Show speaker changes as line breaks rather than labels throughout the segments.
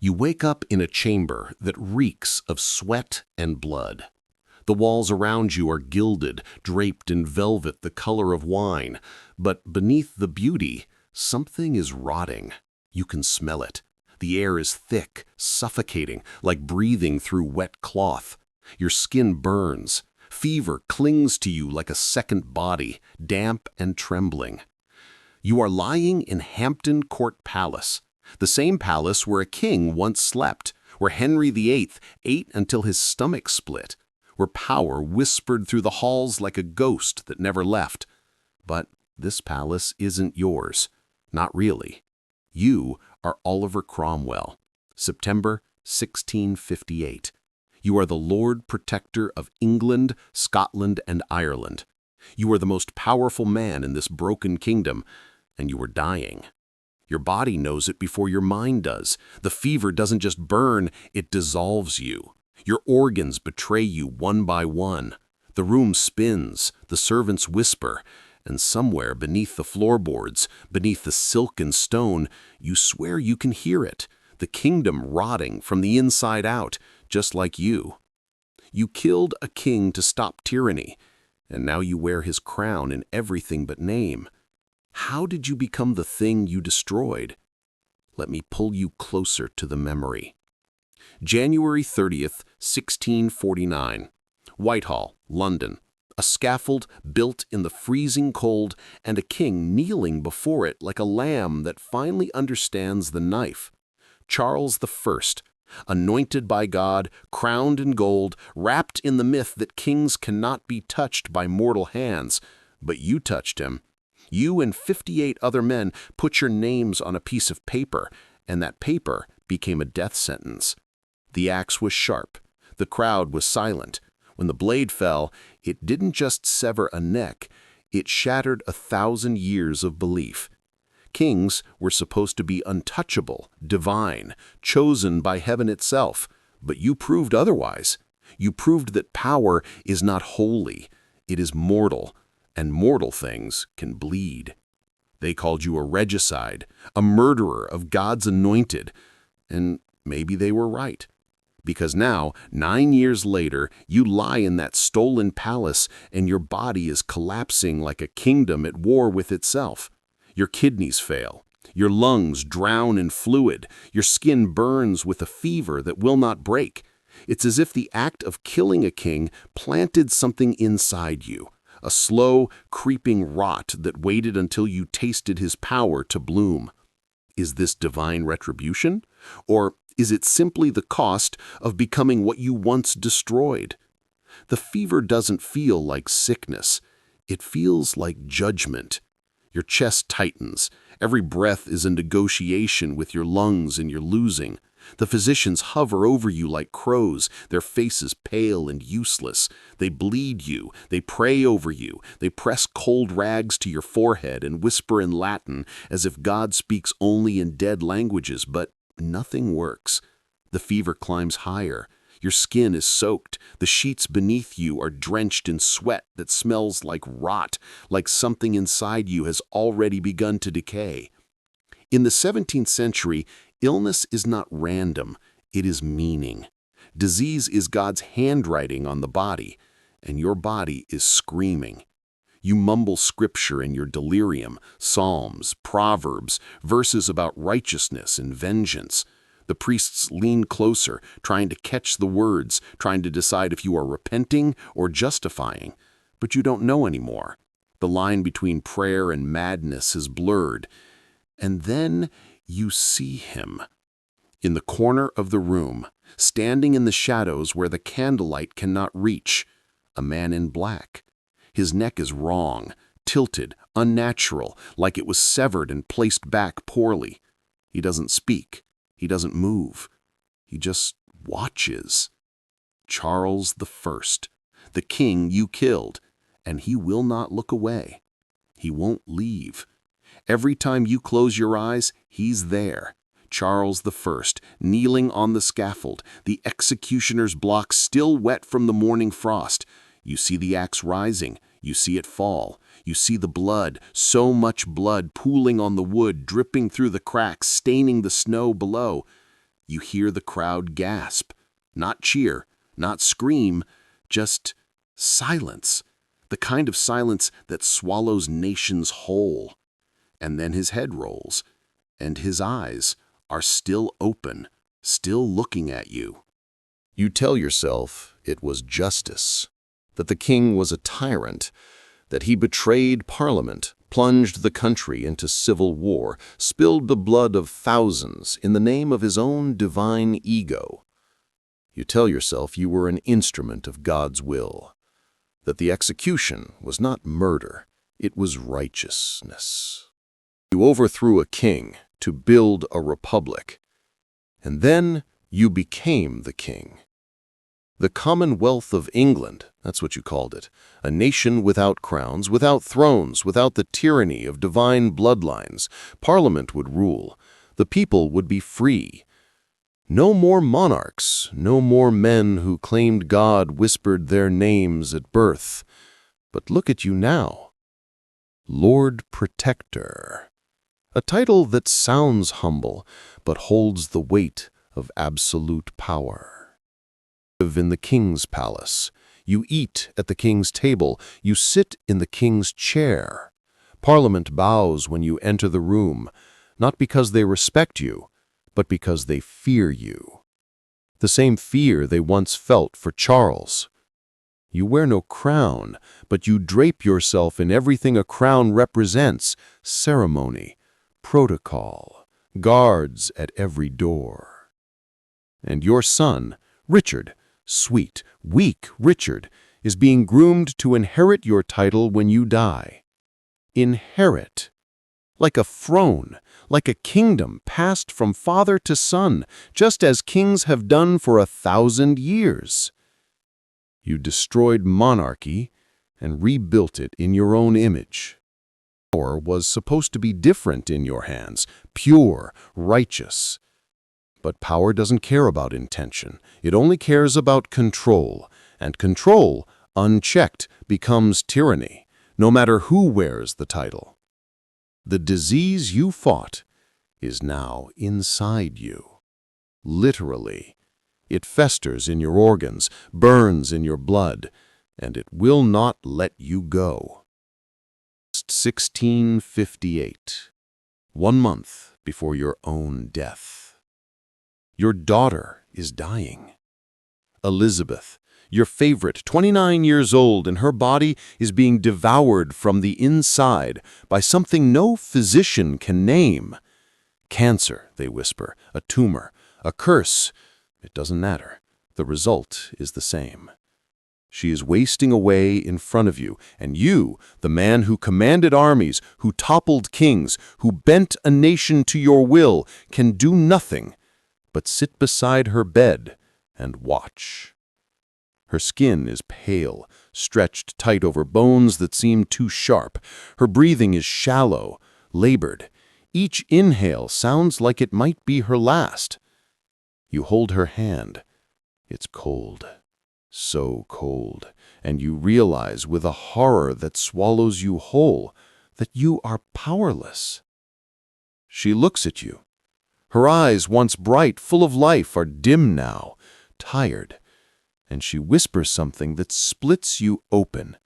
You wake up in a chamber that reeks of sweat and blood. The walls around you are gilded, draped in velvet the color of wine, but beneath the beauty, something is rotting. You can smell it. The air is thick, suffocating, like breathing through wet cloth. Your skin burns. Fever clings to you like a second body, damp and trembling. You are lying in Hampton Court Palace, the same palace where a king once slept, where Henry VIII ate until his stomach split, where power whispered through the halls like a ghost that never left. But this palace isn't yours. Not really. You are Oliver Cromwell, September 1658. You are the Lord Protector of England, Scotland, and Ireland. You are the most powerful man in this broken kingdom, and you are dying. Your body knows it before your mind does. The fever doesn't just burn, it dissolves you. Your organs betray you one by one. The room spins, the servants whisper, and somewhere beneath the floorboards, beneath the silk and stone, you swear you can hear it, the kingdom rotting from the inside out, just like you. You killed a king to stop tyranny, and now you wear his crown in everything but name. How did you become the thing you destroyed? Let me pull you closer to the memory. January 30th, 1649. Whitehall, London. A scaffold built in the freezing cold and a king kneeling before it like a lamb that finally understands the knife. Charles I, anointed by God, crowned in gold, wrapped in the myth that kings cannot be touched by mortal hands. But you touched him. You and 58 other men put your names on a piece of paper, and that paper became a death sentence. The axe was sharp. The crowd was silent. When the blade fell, it didn't just sever a neck, it shattered 1,000 years of belief. Kings were supposed to be untouchable, divine, chosen by heaven itself, but you proved otherwise. You proved that power is not holy, it is mortal, and mortal things can bleed. They called you a regicide, a murderer of God's anointed, and maybe they were right. Because now, 9 years later, you lie in that stolen palace and your body is collapsing like a kingdom at war with itself. Your kidneys fail. Your lungs drown in fluid. Your skin burns with a fever that will not break. It's as if the act of killing a king planted something inside you, a slow, creeping rot that waited until you tasted his power to bloom. Is this divine retribution? Or is it simply the cost of becoming what you once destroyed? The fever doesn't feel like sickness. It feels like judgment. Your chest tightens. Every breath is a negotiation with your lungs and your losing. The physicians hover over you like crows, their faces pale and useless. They bleed you, they pray over you, they press cold rags to your forehead and whisper in Latin as if God speaks only in dead languages, but nothing works. The fever climbs higher. Your skin is soaked. The sheets beneath you are drenched in sweat that smells like rot, like something inside you has already begun to decay. In the 17th century, illness is not random, it is meaning. Disease is God's handwriting on the body, and your body is screaming. You mumble scripture in your delirium, psalms, proverbs, verses about righteousness and vengeance. The priests lean closer, trying to catch the words, trying to decide if you are repenting or justifying. But you don't know anymore. The line between prayer and madness is blurred. And then you see him. In the corner of the room, standing in the shadows where the candlelight cannot reach, a man in black. His neck is wrong, tilted, unnatural, like it was severed and placed back poorly. He doesn't speak. He doesn't move. He just watches. Charles I, the king you killed, and he will not look away. He won't leave. Every time you close your eyes, he's there. Charles I, kneeling on the scaffold, the executioner's block still wet from the morning frost. You see the axe rising. You see it fall. You see the blood, so much blood pooling on the wood, dripping through the cracks, staining the snow below. You hear the crowd gasp. Not cheer, not scream, just silence. The kind of silence that swallows nations whole. And then his head rolls, and his eyes are still open, still looking at you. You tell yourself it was justice, that the king was a tyrant, that he betrayed Parliament, plunged the country into civil war, spilled the blood of thousands in the name of his own divine ego. You tell yourself you were an instrument of God's will, that the execution was not murder, it was righteousness. You overthrew a king to build a republic, and then you became the king. The Commonwealth of England, that's what you called it, a nation without crowns, without thrones, without the tyranny of divine bloodlines. Parliament would rule. The people would be free. No more monarchs, no more men who claimed God whispered their names at birth. But look at you now. Lord Protector. A title that sounds humble, but holds the weight of absolute power. You live in the king's palace. You eat at the king's table. You sit in the king's chair. Parliament bows when you enter the room, not because they respect you, but because they fear you. The same fear they once felt for Charles. You wear no crown, but you drape yourself in everything a crown represents: ceremony, protocol, guards at every door. And your son, Richard, sweet, weak Richard, is being groomed to inherit your title when you die. Inherit. Like a throne, like a kingdom passed from father to son, just as kings have done for 1,000 years. You destroyed monarchy and rebuilt it in your own image. Power was supposed to be different in your hands, pure, righteous. But power doesn't care about intention. It only cares about control. And control, unchecked, becomes tyranny, no matter who wears the title. The disease you fought is now inside you. Literally. It festers in your organs, burns in your blood, and it will not let you go. 1658. 1 month before your own death. Your daughter is dying. Elizabeth, your favorite, 29 years old, and her body is being devoured from the inside by something no physician can name. Cancer, they whisper, a tumor, a curse. It doesn't matter. The result is the same. She is wasting away in front of you, and you, the man who commanded armies, who toppled kings, who bent a nation to your will, can do nothing but sit beside her bed and watch. Her skin is pale, stretched tight over bones that seem too sharp. Her breathing is shallow, labored. Each inhale sounds like it might be her last. You hold her hand. It's cold, so cold, and you realize with a horror that swallows you whole that you are powerless. She looks at you. Her eyes, once bright, full of life, are dim now, tired, and she whispers something that splits you open.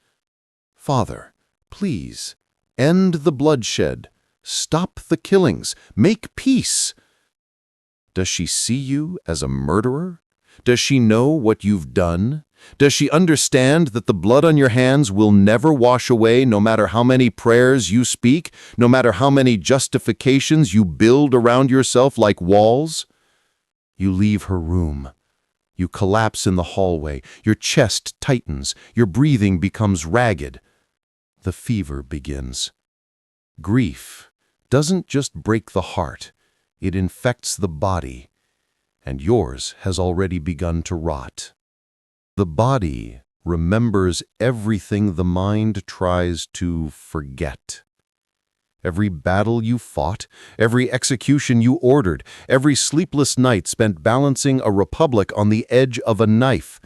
Father, please, end the bloodshed. Stop the killings. Make peace. Does she see you as a murderer? Does she know what you've done? Does she understand that the blood on your hands will never wash away no matter how many prayers you speak, no matter how many justifications you build around yourself like walls? You leave her room. You collapse in the hallway. Your chest tightens. Your breathing becomes ragged. The fever begins. Grief doesn't just break the heart. It infects the body, and yours has already begun to rot. The body remembers everything the mind tries to forget. Every battle you fought, every execution you ordered, every sleepless night spent balancing a republic on the edge of a knife,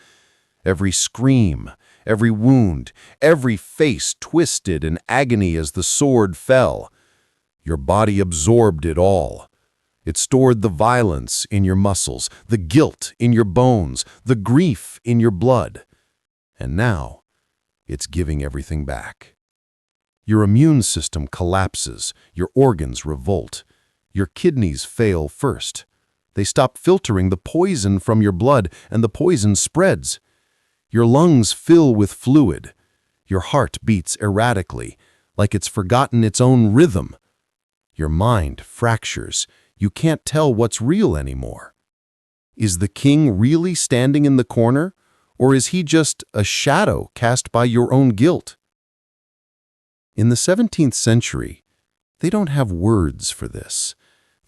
every scream, every wound, every face twisted in agony as the sword fell. Your body absorbed it all.
It stored the violence in your muscles, the guilt in your bones, the grief in your blood. And now, it's giving everything back. Your immune system collapses, your organs revolt, your kidneys fail first. They stop filtering the poison from your blood, and the poison spreads. Your lungs fill with fluid. Your heart beats erratically, like it's forgotten its own rhythm. Your mind fractures. You can't tell what's real anymore. Is the king really standing in the corner, or is he just a shadow cast by your own guilt? In the 17th century, they don't have words for this.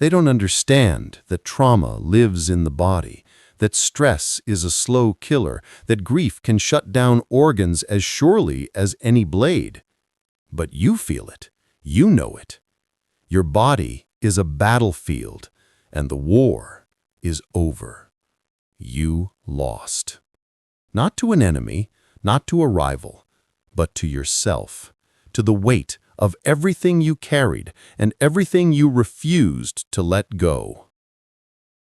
They don't understand that trauma lives in the body, that stress is a slow killer, that grief can shut down organs as surely as any blade. But you feel it. You know it. Your body is a battlefield, and the war is over. You lost. Not to an enemy, not to a rival, but to yourself, to the weight of everything you carried and everything you refused to let go.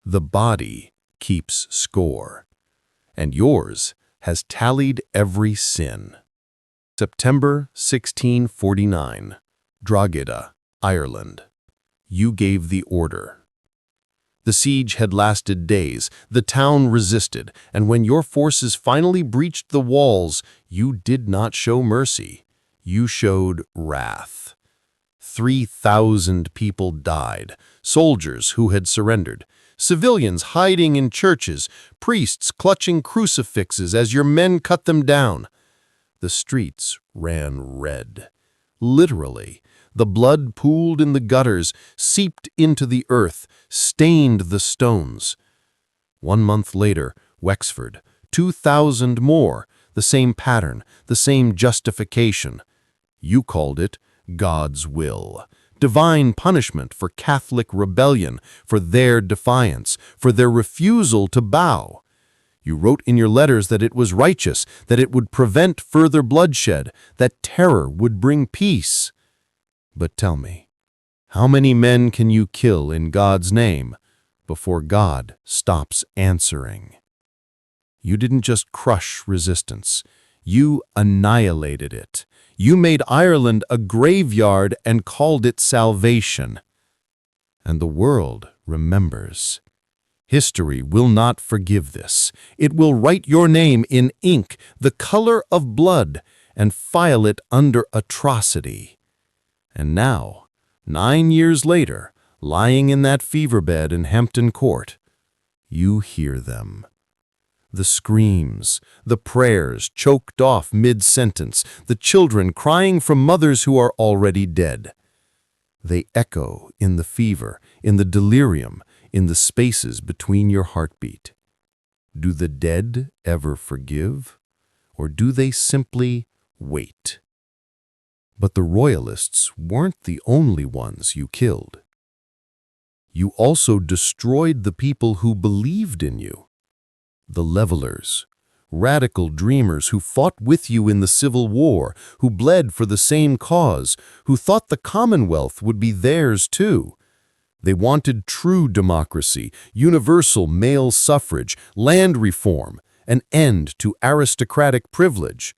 The body keeps score, and yours has tallied every sin. September 1649, Drogheda, Ireland. You gave the order. The siege had lasted days, the town resisted, and when your forces finally breached the walls, you did not show mercy. You showed wrath. 3,000 people died, soldiers who had surrendered, civilians hiding in churches, priests clutching crucifixes as your men cut them down. The streets ran red. Literally, the blood pooled in the gutters, seeped into the earth, stained the stones. 1 month later, Wexford, 2,000 more, the same pattern, the same justification. You called it God's will, divine punishment for Catholic rebellion, for their defiance, for their refusal to bow. You wrote in your letters that it was righteous, that it would prevent further bloodshed, that terror would bring peace. But tell me, how many men can you kill in God's name before God stops answering? You didn't just crush resistance. You annihilated it. You made Ireland a graveyard and called it salvation. And the world remembers. History will not forgive this. It will write your name in ink, the color of blood, and file it under atrocity. And now, 9 years later, lying in that fever bed in Hampton Court, you hear them. The screams, the prayers choked off mid-sentence, the children crying from mothers who are already dead. They echo in the fever, in the delirium, in the spaces between your heartbeat. Do the dead ever forgive, or do they simply wait? But the royalists weren't the only ones you killed. You also destroyed the people who believed in you. The levelers, radical dreamers who fought with you in the Civil War, who bled for the same cause, who thought the Commonwealth would be theirs too. They wanted true democracy, universal male suffrage, land reform, an end to aristocratic privilege.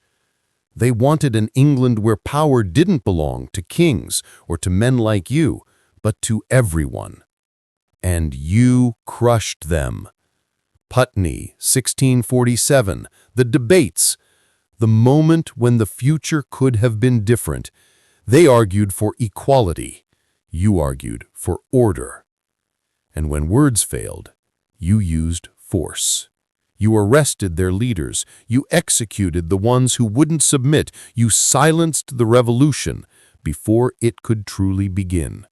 They wanted an England where power didn't belong to kings or to men like you, but to everyone. And you crushed them. Putney, 1647, the debates, the moment when the future could have been different. They argued for equality. You argued for order. And when words failed, you used force. You arrested their leaders. You executed the ones who wouldn't submit. You silenced the revolution before it could truly begin.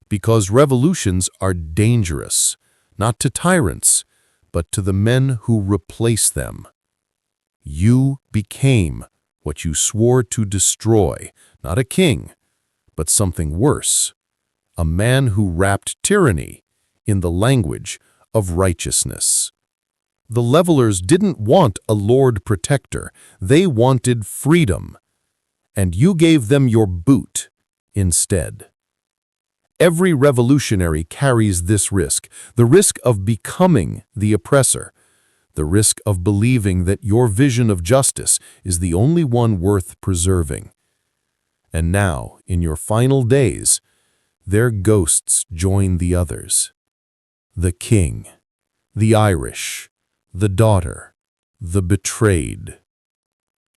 Because revolutions are dangerous, not to tyrants, but to the men who replace them. You became what you swore to destroy, not a king, but something worse, a man who wrapped tyranny in the language of righteousness. The levelers didn't want a Lord Protector, they wanted freedom, and you gave them your boot instead. Every revolutionary carries this risk, the risk of becoming the oppressor, the risk of believing that your vision of justice is the only one worth preserving. And now, in your final days, their ghosts join the others. The king, the Irish, the daughter, the betrayed.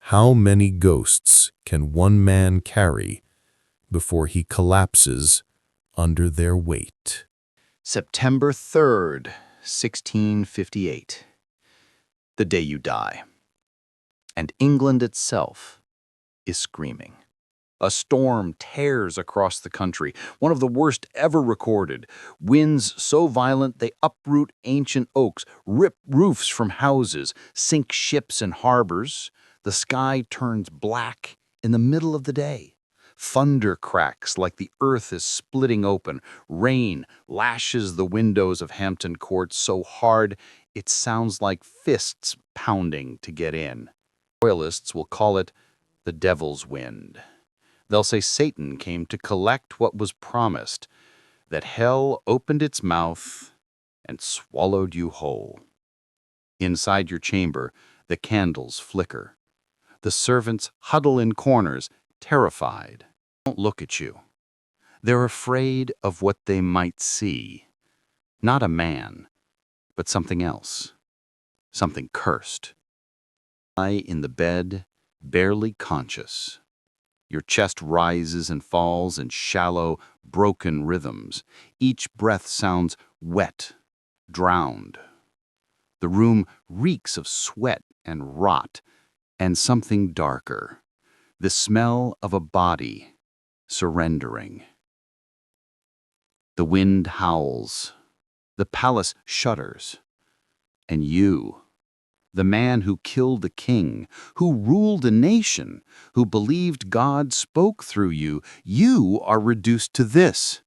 How many ghosts can one man carry before he collapses under their weight?
September 3rd, 1658. The day you die. And England itself is screaming. A storm tears across the country, one of the worst ever recorded. Winds so violent they uproot ancient oaks, rip roofs from houses, sink ships in harbors. The sky turns black in the middle of the day. Thunder cracks like the earth is splitting open. Rain lashes the windows of Hampton Court so hard it sounds like fists pounding to get in. Royalists will call it the devil's wind. They'll say Satan came to collect what was promised, that hell opened its mouth and swallowed you whole. Inside your chamber, the candles flicker. The servants huddle in corners, terrified. They don't look at you. They're afraid of what they might see. Not a man, but something else. Something cursed. Lie in the bed, barely conscious. Your chest rises and falls in shallow, broken rhythms. Each breath sounds wet, drowned. The room reeks of sweat and rot, and something darker. The smell of a body surrendering. The wind howls. The palace shudders. And you, the man who killed the king, who ruled a nation, who believed God spoke through you, you are reduced to this,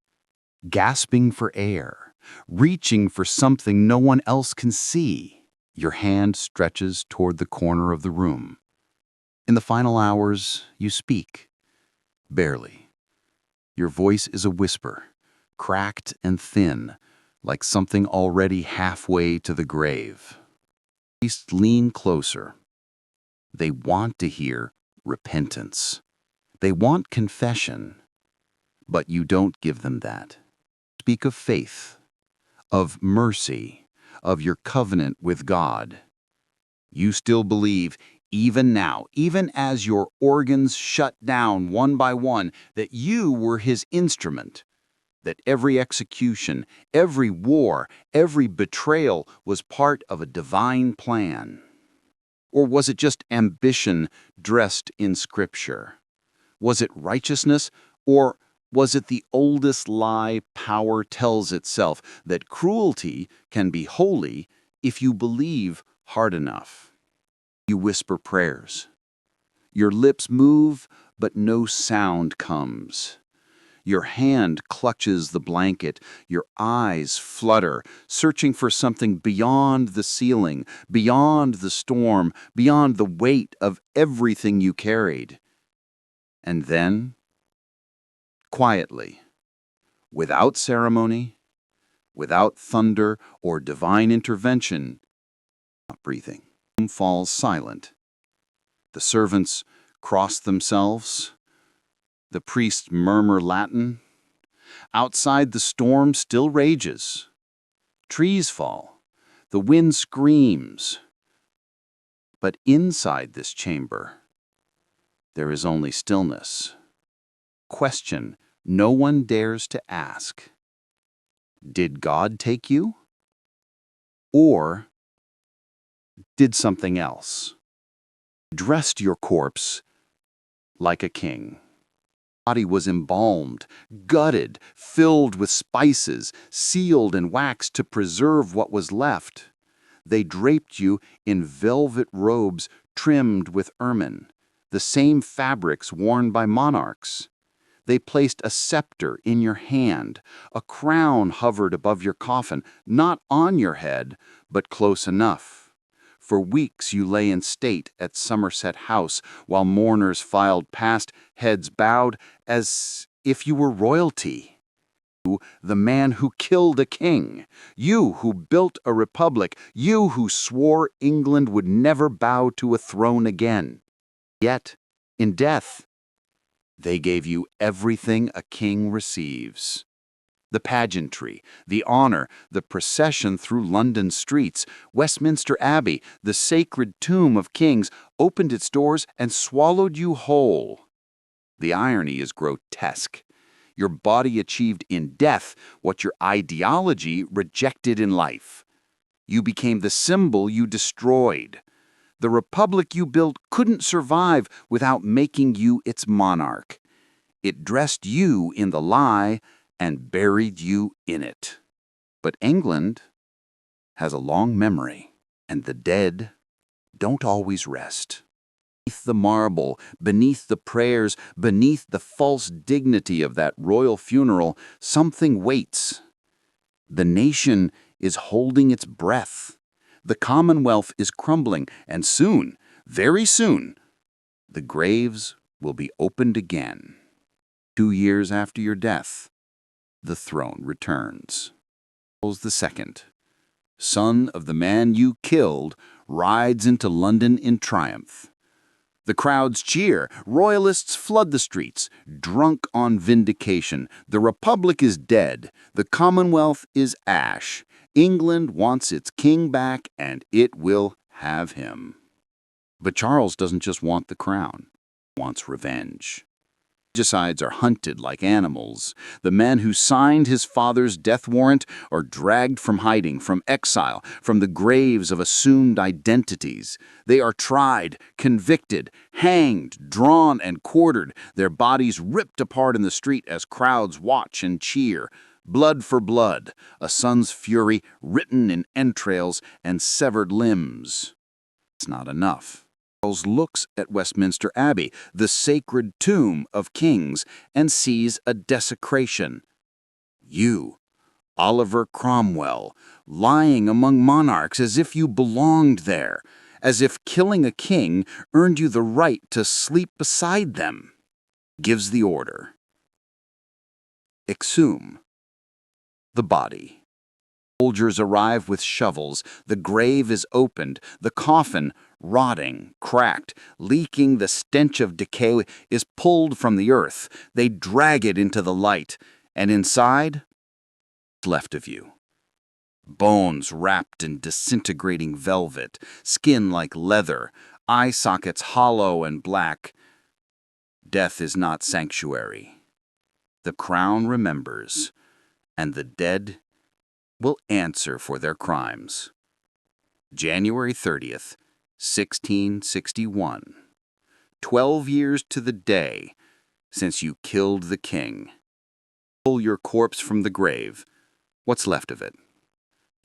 gasping for air, reaching for something no one else can see. Your hand stretches toward the corner of the room. In the final hours, you speak, barely. Your voice is a whisper, cracked and thin, like something already halfway to the grave. Priests lean closer. They want to hear repentance. They want confession. But you don't give them that. Speak of faith, of mercy, of your covenant with God. You still believe, even now, even as your organs shut down one by one, that you were his instrument, that every execution, every war, every betrayal was part of a divine plan. Or was it just ambition dressed in Scripture? Was it righteousness, or was it the oldest lie power tells itself, that cruelty can be holy if you believe hard enough? You whisper prayers. Your lips move, but no sound comes. Your hand clutches the blanket, your eyes flutter, searching for something beyond the ceiling, beyond the storm, beyond the weight of everything you carried. And then, quietly, without ceremony, without thunder or divine intervention, not breathing, the room falls silent. The servants cross themselves. The priests murmur Latin. Outside, the storm still rages. Trees fall. The wind screams. But inside this chamber, there is only stillness. Question no one dares to ask. Did God take you? Or did something else? Dressed your corpse like a king. Body was embalmed, gutted, filled with spices, sealed in wax to preserve what was left. They draped you in velvet robes trimmed with ermine, the same fabrics worn by monarchs. They placed a scepter in your hand. A crown hovered above your coffin, not on your head, but close enough. For weeks you lay in state at Somerset House, while mourners filed past, heads bowed, as if you were royalty. The man who killed a king, you who built a republic, you who swore England would never bow to a throne again. Yet, in death, they gave you everything a king receives. The pageantry, the honor, the procession through London streets, Westminster Abbey, the sacred tomb of kings, opened its doors and swallowed you whole. The irony is grotesque. Your body achieved in death what your ideology rejected in life. You became the symbol you destroyed. The republic you built couldn't survive without making you its monarch. It dressed you in the lie and buried you in it. But England has a long memory, and the dead don't always rest. Beneath the marble, beneath the prayers, beneath the false dignity of that royal funeral, something waits. The nation is holding its breath. The Commonwealth is crumbling, and soon, very soon, the graves will be opened again. 2 years after your death, the throne returns. Charles II, son of the man you killed, rides into London in triumph. The crowds cheer, royalists flood the streets, drunk on vindication. The Republic is dead, the Commonwealth is ash. England wants its king back, and it will have him. But Charles doesn't just want the crown, he wants revenge. Regicides are hunted like animals. The men who signed his father's death warrant are dragged from hiding, from exile, from the graves of assumed identities. They are tried, convicted, hanged, drawn, and quartered, their bodies ripped apart in the street as crowds watch and cheer. Blood for blood, a son's fury written in entrails and severed limbs. It's not enough. Charles looks at Westminster Abbey, the sacred tomb of kings, and sees a desecration. You, Oliver Cromwell, lying among monarchs as if you belonged there, as if killing a king earned you the right to sleep beside them. Gives the order. Exhume the body. Soldiers arrive with shovels. The grave is opened. The coffin, rotting, cracked, leaking the stench of decay, is pulled from the earth. They drag it into the light, and inside, what's left of you. Bones wrapped in disintegrating velvet, skin like leather, eye sockets hollow and black. Death is not sanctuary. The crown remembers, and the dead will answer for their crimes. January 30th, 1661. 12 years to the day since you killed the king. Pull your corpse from the grave. What's left of it?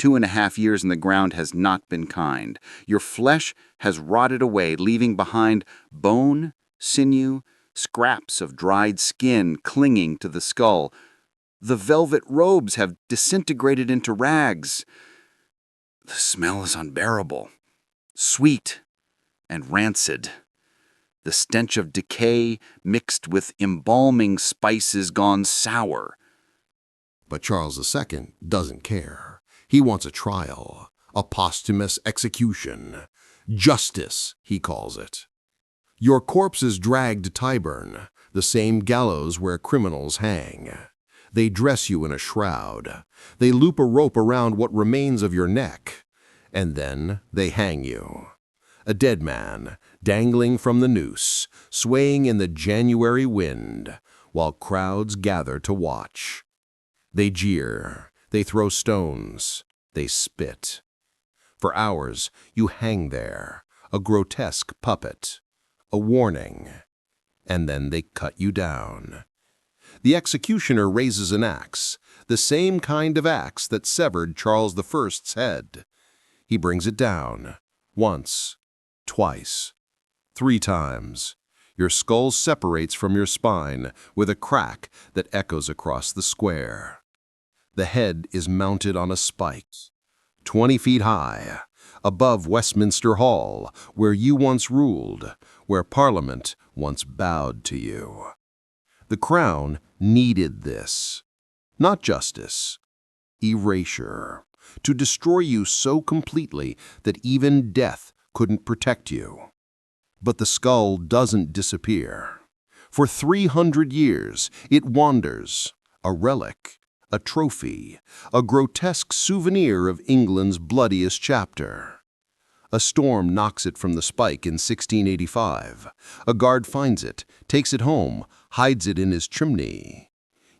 2.5 years in the ground has not been kind. Your flesh has rotted away, leaving behind bone, sinew, scraps of dried skin clinging to the skull. The velvet robes have disintegrated into rags. The smell is unbearable, sweet and rancid. The stench of decay mixed with embalming spices gone sour.
But Charles II doesn't care. He wants a trial, a posthumous execution. Justice, he calls it. Your corpse is dragged to Tyburn, the same gallows where criminals hang. They dress you in a shroud. They loop a rope around what remains of your neck. And then they hang you. A dead man, dangling from the noose, swaying in the January wind, while crowds gather to watch. They jeer, they throw stones, they spit. For hours you hang there, a grotesque puppet, a warning, and then they cut you down. The executioner raises an axe, the same kind of axe that severed Charles I's head. He brings it down, once, twice, 3 times. Your skull separates from your spine with a crack that echoes across the square. The head is mounted on a spike, 20 feet high, above Westminster Hall, where you once ruled, where Parliament once bowed to you. The crown needed this.
Not justice. Erasure. To destroy you so completely that even death couldn't protect you. But the skull doesn't disappear. For 300 years, it wanders, a relic, a trophy, a grotesque souvenir of England's bloodiest chapter. A storm knocks it from the spike in 1685. A guard finds it, takes it home, hides it in his chimney.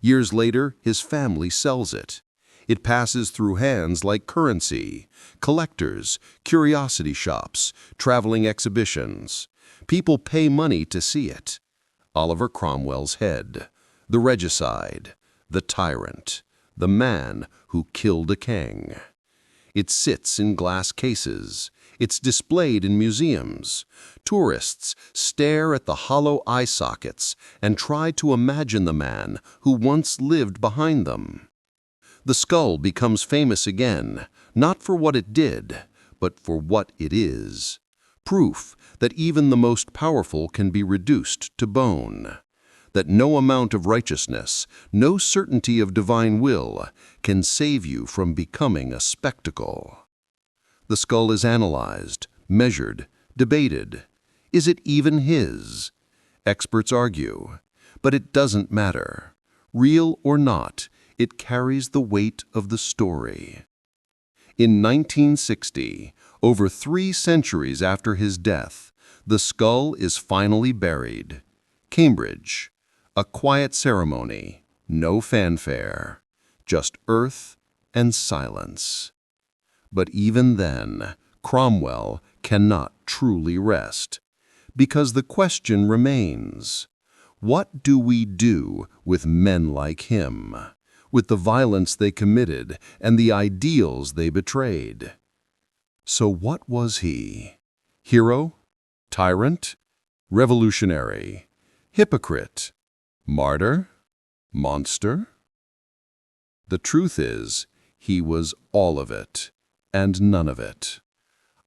Years later, his family sells it. It passes through hands like currency, collectors, curiosity shops, traveling exhibitions. People pay money to see it. Oliver Cromwell's head, the regicide, the tyrant, the man who killed a king. It sits in glass cases. It's displayed in museums. Tourists stare at the hollow eye sockets and try to imagine the man who once lived behind them. The skull becomes famous again, not for what it did, but for what it is. Proof that even the most powerful can be reduced to bone. That no amount of righteousness, no certainty of divine will, can save you from becoming a spectacle. The skull is analyzed, measured, debated. Is it even his? Experts argue, but it doesn't matter. Real or not, it carries the weight of the story. In 1960, over 3 centuries after his death, the skull is finally buried. Cambridge. A quiet ceremony, no fanfare, just earth and silence. But even then, Cromwell cannot truly rest, because the question remains, what do we do with men like him, with the violence they committed and the ideals they betrayed? So what was he? Hero? Tyrant? Revolutionary? Hypocrite? Martyr? Monster? The truth is, he was all of it, and none of it.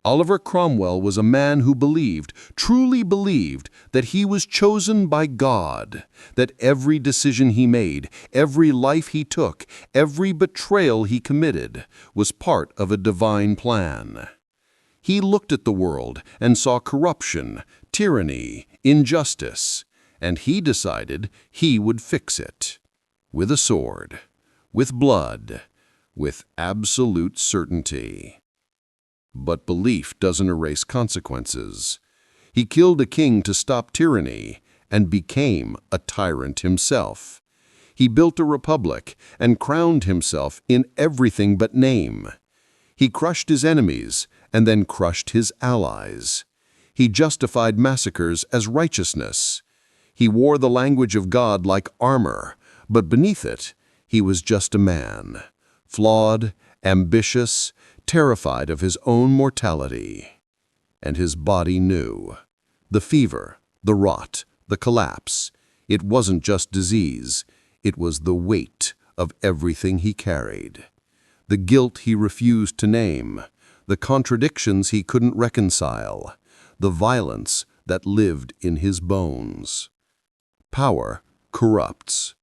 Oliver Cromwell was a man who believed, truly believed, that he was chosen by God, that every decision he made, every life he took, every betrayal he committed, was part of a divine plan. He looked at the world and saw corruption, tyranny, injustice, and he decided he would fix it. With a sword, with blood, with absolute certainty. But belief doesn't erase consequences. He killed a king to stop tyranny and became a tyrant himself. He built a republic and crowned himself in everything but name. He crushed his enemies and then crushed his allies. He justified massacres as righteousness. He wore the language of God like armor, but beneath it, he was just a man, flawed, ambitious, terrified of his own mortality. And his body knew. The fever, the rot, the collapse. It wasn't just disease. It was the weight of everything he carried. The guilt he refused to name. The contradictions he couldn't reconcile. The violence that lived in his bones. Power corrupts.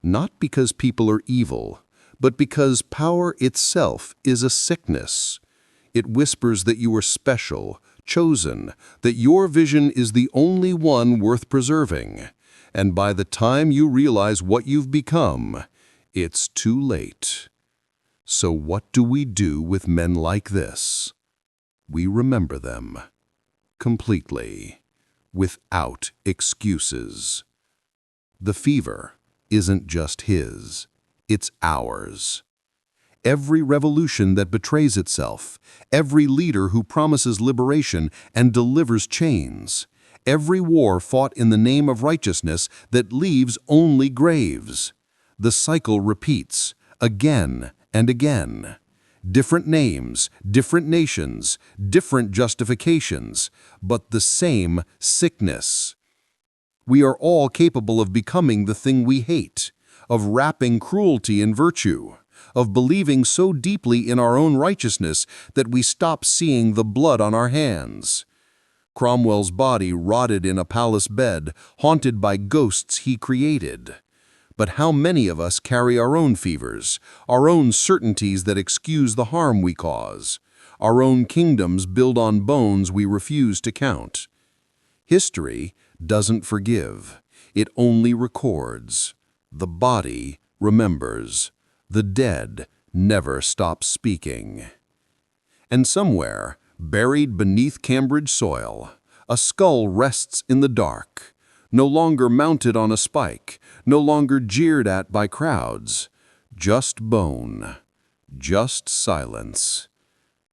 Not because people are evil, but because power itself is a sickness. It whispers that you are special, chosen, that your vision is the only one worth preserving. And by the time you realize what you've become, it's too late. So what do we do with men like this? We remember them. Completely. Without excuses. The fever isn't just his. It's ours. Every revolution that betrays itself, every leader who promises liberation and delivers chains, every war fought in the name of righteousness that leaves only graves. The cycle repeats, again and again. Different names, different nations, different justifications, but the same sickness. We are all capable of becoming the thing we hate, of wrapping cruelty in virtue, of believing so deeply in our own righteousness that we stop seeing the blood on our hands. Cromwell's body rotted in a palace bed, haunted by ghosts he created. But how many of us carry our own fevers, our own certainties that excuse the harm we cause, our own kingdoms built on bones we refuse to count? History doesn't forgive. It only records. The body remembers. The dead never stop speaking. And somewhere, buried beneath Cambridge soil, a skull rests in the dark, no longer mounted on a spike, no longer jeered at by crowds. Just bone, just silence.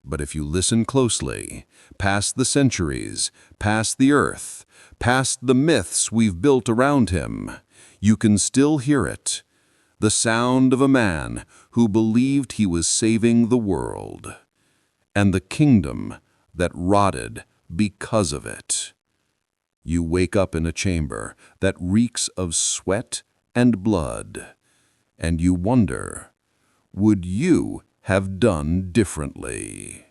But if you listen closely, past the centuries, past the earth, past the myths we've built around him, you can still hear it. The sound of a man who believed he was saving the world. And the kingdom that rotted because of it. You wake up in a chamber that reeks of sweat and blood, and you wonder, would you have done differently?